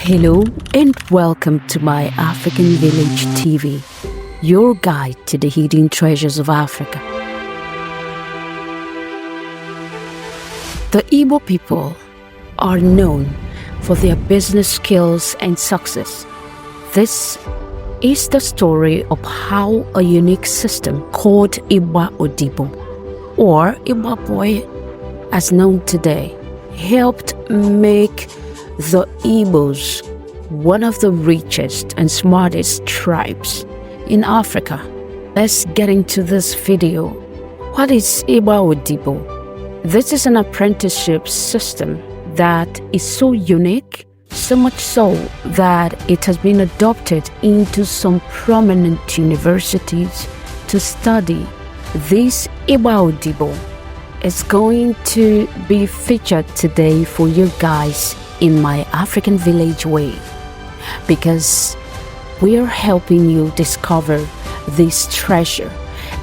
Hello and welcome to my African Village TV, your guide to the hidden treasures of Africa. The Igbo people are known for their business skills and success. This is the story of how a unique system called Igba Odibo, or Igba-Boi as known today, helped make the Igbos one of the richest and smartest tribes in Africa. Let's get into this video. What is Igba Odibo? This is an apprenticeship system that is so unique, so much so that it has been adopted into some prominent universities to study. This Igba Odibo is going to be featured today for you guys in my African Village way, because we are helping you discover this treasure,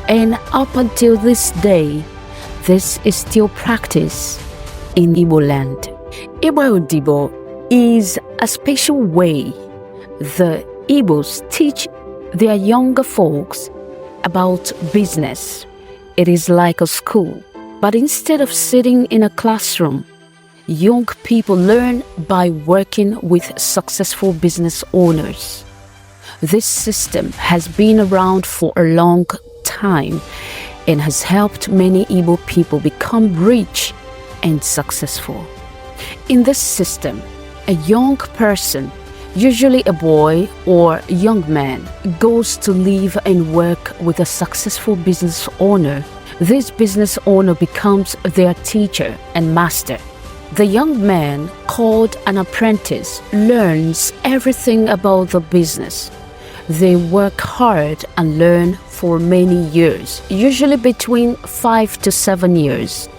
and up until this day this is still practiced in Igbo land. Igba Odibo is a special way the Igbos teach their younger folks about business. It is like a school, but instead of sitting in a classroom, young people learn by working with successful business owners. This system has been around for a long time and has helped many Igbo people become rich and successful. In this system, a young person, usually a boy or young man, goes to live and work with a successful business owner. This business owner becomes their teacher and master. The young man, called an apprentice, learns everything about the business. They work hard and learn for many years, usually between 5 to 7 years,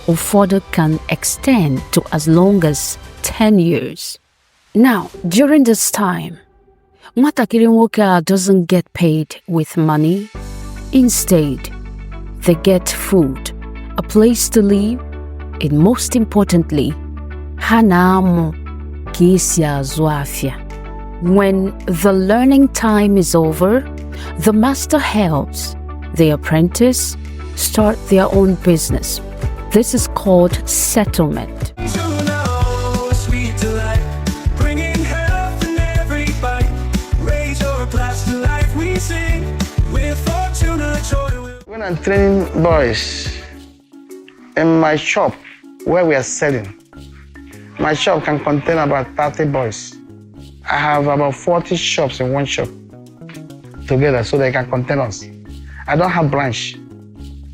or further can extend to as long as 10 years. Now, during this time, nwatakịrị nwoke doesn't get paid with money. Instead, they get food, a place to live, and most importantly, ha na-amụ ka esi azụ afịa. When the learning time is over, the master helps the apprentice start their own business. This is called settlement. When I'm training boys in my shop where we are selling, my shop can contain about 30 boys. I have about 40 shops in one shop together so they can contain us. I don't have branch.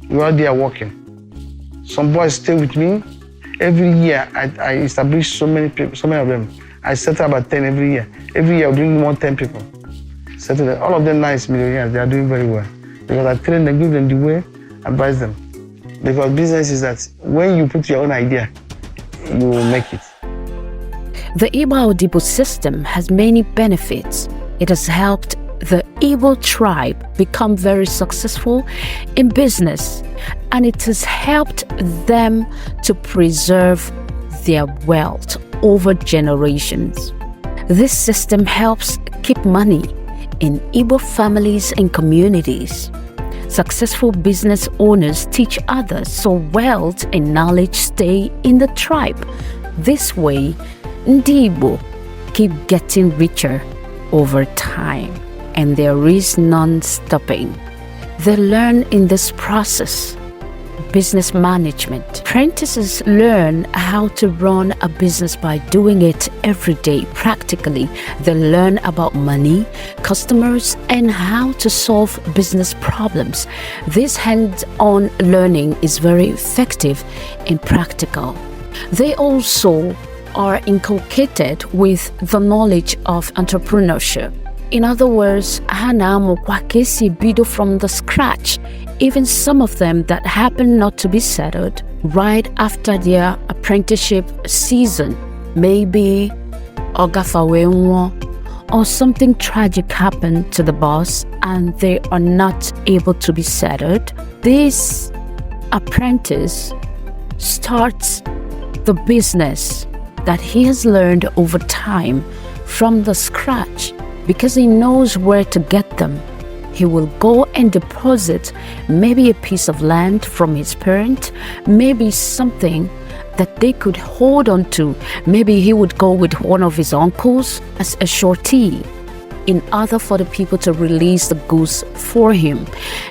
We're all there working. Some boys stay with me. Every year I establish so many people, so many of them. I settle about 10 every year. Every year I bring more 10 people. Settle them. All of them nice millionaires. They are doing very well. Because I train them, give them the way, advise them. Because business is that when you put your own idea, you will make it. The Igba Odibo system has many benefits. It has helped the Igbo tribe become very successful in business, and it has helped them to preserve their wealth over generations. This system helps keep money in Igbo families and communities. Successful business owners teach others so wealth and knowledge stay in the tribe. This way, Ndi Igbo keep getting richer over time, and there is none stopping. They learn in this process business management. Apprentices learn how to run a business by doing it every day. Practically, they learn about money, customers, and how to solve business problems. This hands-on learning is very effective and practical. They also are inculcated with the knowledge of entrepreneurship. In other words, ha na-amụkwa ka esi bido from the scratch. Even some of them that happen not to be settled right after their apprenticeship season, maybe ogafawe nwo, or something tragic happened to the boss and they are not able to be settled. This apprentice starts the business that he has learned over time from the scratch because he knows where to get them. He will go and deposit maybe a piece of land from his parent, maybe something that they could hold on to. Maybe he would go with one of his uncles as a shortee in order for the people to release the goods for him.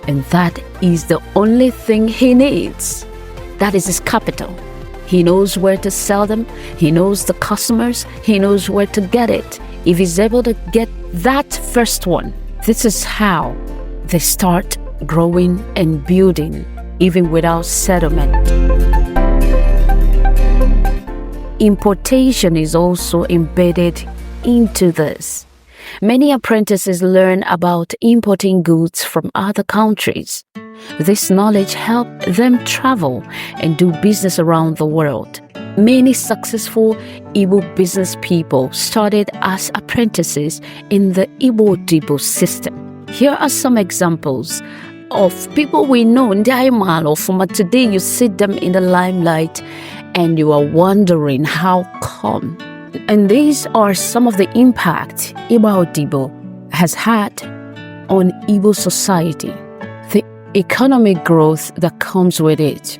And that is the only thing he needs. That is his capital. He knows where to sell them. He knows the customers. He knows where to get it. If he's able to get that first one, this is how they start growing and building, even without settlement. Importation is also embedded into this. Many apprentices learn about importing goods from other countries. This knowledge helps them travel and do business around the world. Many successful Igbo business people started as apprentices in the Igba Odibo system. Here are some examples of people we know. Today you see them in the limelight and you are wondering how come. And these are some of the impact Igba Odibo has had on Igbo society. The economic growth that comes with it.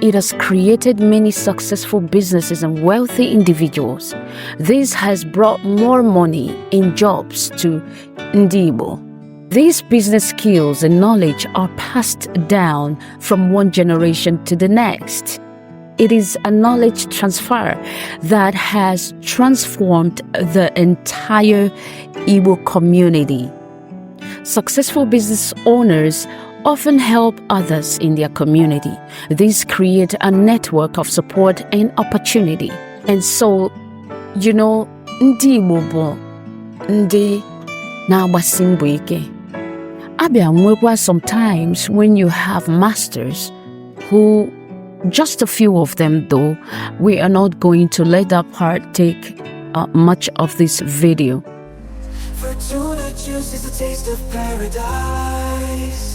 It has created many successful businesses and wealthy individuals. This has brought more money in jobs to Igbo. These business skills and knowledge are passed down from one generation to the next. It is a knowledge transfer that has transformed the entire Igbo community. Successful business owners often help others in their community. These create a network of support and opportunity. And so, ndị Igbo bụ ndị na-agbasi mbọ ike. Abịa nwekwa sometimes when you have masters who, just a few of them though, we are not going to let that part take much of this video. Fortuna juice is a taste of paradise.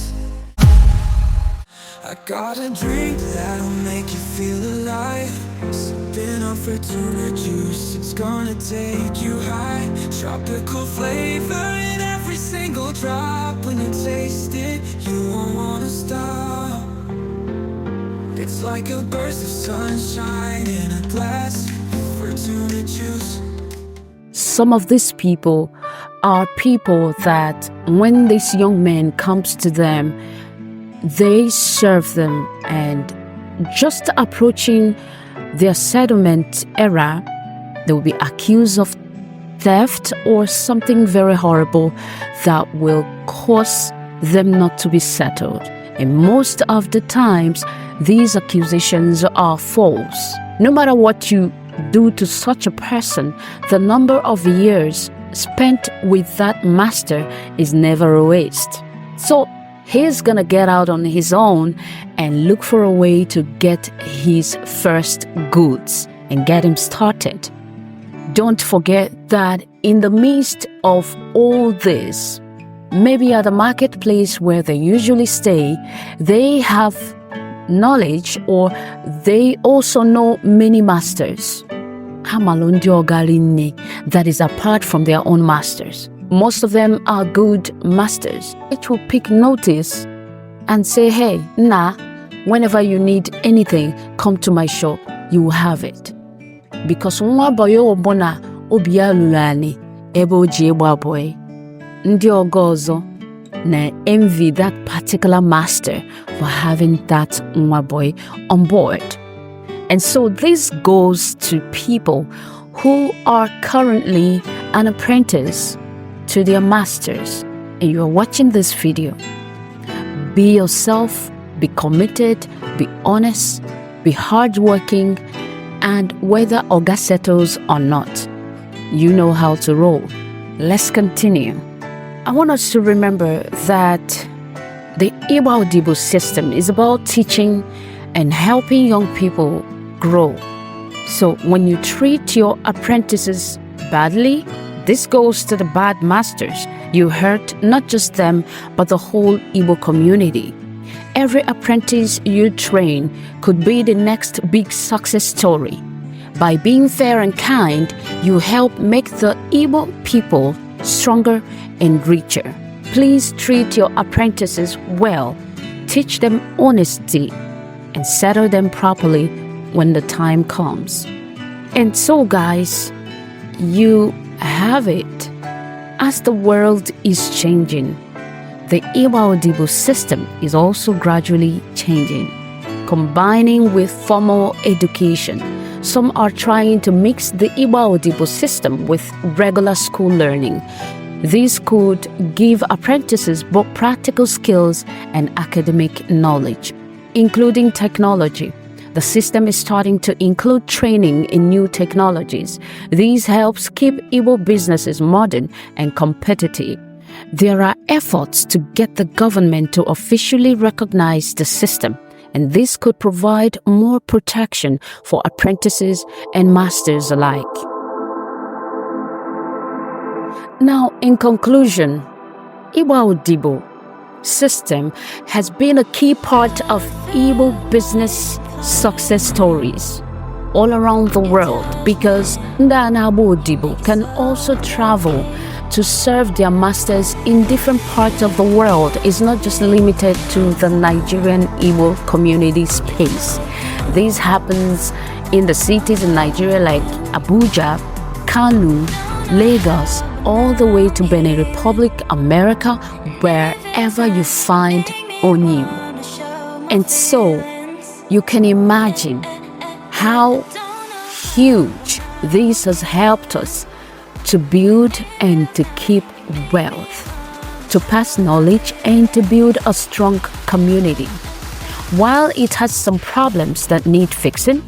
I got a drink that'll make you feel alive. Sipping on Fortuna juice, it's gonna take you high. Tropical flavor in every single drop. When you taste it, you won't wanna stop. It's like a burst of sunshine in a glass. Fortuna juice. Some of these people are people that when this young man comes to them, they serve them, and just approaching their settlement era, they will be accused of theft or something very horrible that will cause them not to be settled. And most of the times, these accusations are false. No matter what you do to such a person, the number of years spent with that master is never a waste. So he's gonna get out on his own and look for a way to get his first goods and get him started. Don't forget that in the midst of all this, maybe at the marketplace where they usually stay, they have knowledge or they also know many masters. That is apart from their own masters. Most of them are good masters, which will pick notice and say, hey, whenever you need anything, come to my shop, you will have it. Because Igba-Boi, ndị ọgọ na envy that particular master for having that Igba-Boi on board. And so this goes to people who are currently an apprentice to their masters, and you are watching this video. Be yourself, be committed, be honest, be hardworking, and whether Oga settles or not, you know how to roll. Let's continue. I want us to remember that the Igba Odibo system is about teaching and helping young people grow. So when you treat your apprentices badly, this goes to the bad masters. You hurt not just them, but the whole Igbo community. Every apprentice you train could be the next big success story. By being fair and kind, you help make the Igbo people stronger and richer. Please treat your apprentices well, teach them honesty, and settle them properly when the time comes. And so, guys, you have it. As the world is changing, the Igba Odibo system is also gradually changing, combining with formal education. Some are trying to mix the Igba Odibo system with regular school learning. This could give apprentices both practical skills and academic knowledge, including technology. The system is starting to include training in new technologies. This helps keep Igbo businesses modern and competitive. There are efforts to get the government to officially recognize the system, and this could provide more protection for apprentices and masters alike. Now, in conclusion, Igba Odibo system has been a key part of Igbo business success stories all around the world, because Igba Odibo can also travel to serve their masters in different parts of the world. It's not just limited to the Nigerian Igbo community space. This happens in the cities in Nigeria like Abuja, Kano, Lagos, all the way to Benin Republic, America, wherever you find Onyu. And so you can imagine how huge this has helped us to build and to keep wealth, to pass knowledge and to build a strong community. While it has some problems that need fixing,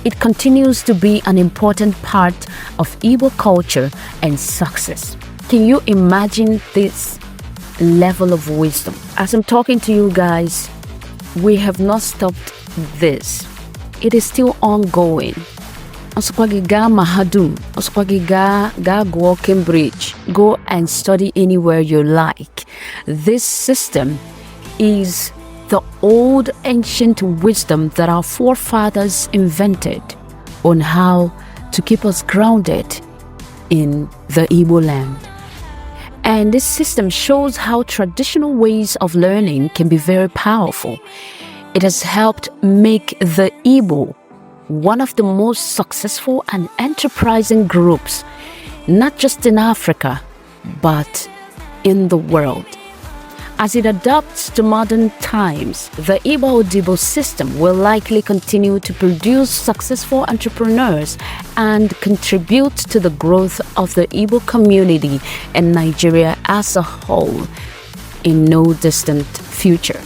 it continues to be an important part of Igbo culture and success. Can you imagine this level of wisdom? As I'm talking to you guys, we have not stopped this. It is still ongoing. Osukwagiga Mahadum, Osukwagiga go Cambridge, go and study anywhere you like. This system is the old ancient wisdom that our forefathers invented on how to keep us grounded in the Igbo land. And this system shows how traditional ways of learning can be very powerful. It has helped make the Igbo one of the most successful and enterprising groups, not just in Africa, but in the world. As it adapts to modern times, the Igba Odibo system will likely continue to produce successful entrepreneurs and contribute to the growth of the Igbo community and Nigeria as a whole in no distant future.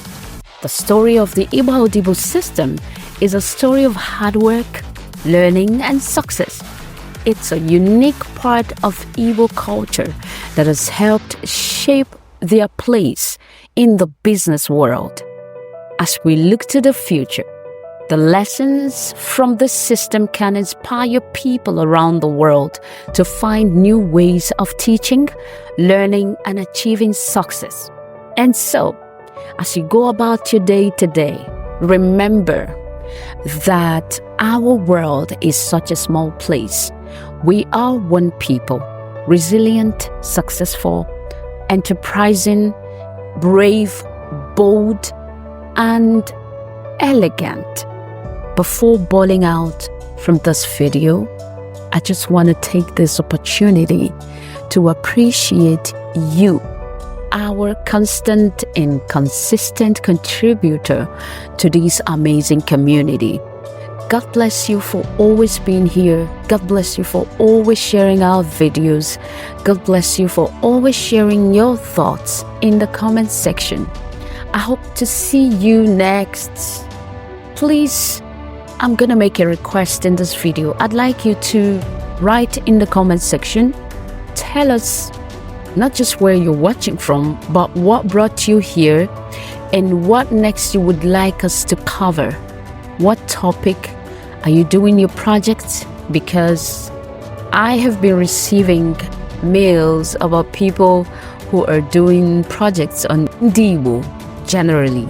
The story of the Igba Odibo system is a story of hard work, learning, and success. It's a unique part of Igbo culture that has helped shape their place in the business world. As we look to the future, the lessons from this system can inspire people around the world to find new ways of teaching, learning, and achieving success. And so, as you go about your day today, remember that our world is such a small place. We are one people, resilient, successful, enterprising, brave, bold, and elegant. Before bowling out from this video, I just want to take this opportunity to appreciate you, our constant and consistent contributor to this amazing community. God bless you for always being here. God bless you for always sharing our videos. God bless you for always sharing your thoughts in the comment section. I hope to see you next. Please, I'm gonna make a request in this video. I'd like you to write in the comment section, tell us not just where you're watching from, but what brought you here and what next you would like us to cover. What topic are you doing your projects? Because I have been receiving mails about people who are doing projects on Igbo generally.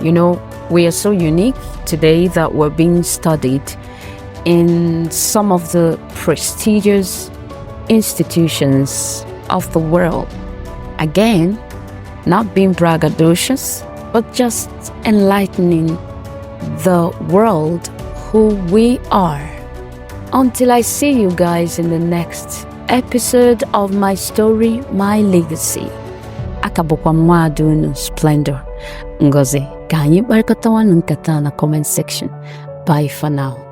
You know, we are so unique today that we're being studied in some of the prestigious institutions of the world. Again, not being braggadocious, but just enlightening the world who we are. Until I see you guys in the next episode of my story, my legacy. Akabokwa mwadunu Splendor Ngozi. Ka anyị kparịkọtawa nkata na comment section. Bye for now.